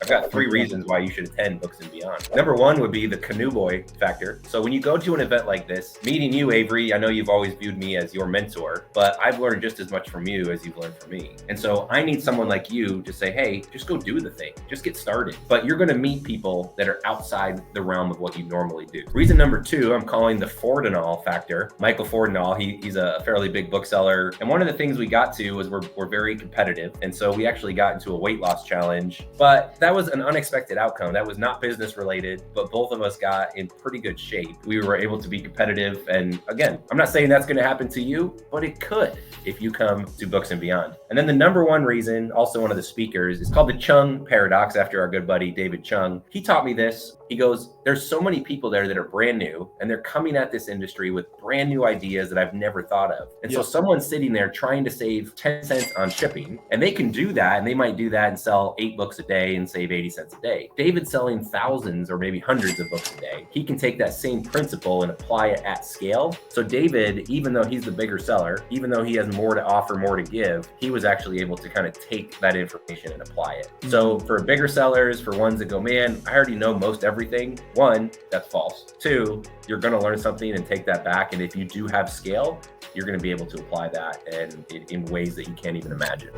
got 3 reasons why you should attend Books and Beyond. Number 1 would be the canoe boy factor. So when you go to an event like this, meeting you, Avery, I know you've always viewed me as your mentor, but I've learned just as much from you as you've learned from me. And so I need someone like you to say, hey, just go do the thing, just get started. But you're going to meet people that are outside the realm of what you normally do. Reason number 2, I'm calling the Fordenall factor. Michael Fordenall, he's a fairly big bookseller. And one of the things we got to was we're very competitive. And so we actually got into a weight loss challenge, but that was an unexpected outcome. That was not business related, but both of us got in pretty good shape. We were able to be competitive. And again, I'm not saying that's going to happen to you, but it could if you come to Books and Beyond. And then the number 1 reason, also one of the speakers, is called the Chung paradox after our good buddy, David Chung. He taught me this. He goes, there's so many people there that are brand new and they're coming at this industry with brand new ideas that I've never thought of. And so someone's sitting there trying to save 10 cents on shipping, and they can do that. And they might do that and sell 8 books a day and save 80 cents a day. David's selling thousands or maybe hundreds of books a day. He can take that same principle and apply it at scale. So David, even though he's the bigger seller, even though he has more to offer, more to give, he was actually able to kind of take that information and apply it. So for bigger sellers, for ones that go, man, I already know most everything. 1, that's false. 2, you're going to learn something and take that back. And if you do have scale, you're going to be able to apply that and in ways that you can't even imagine.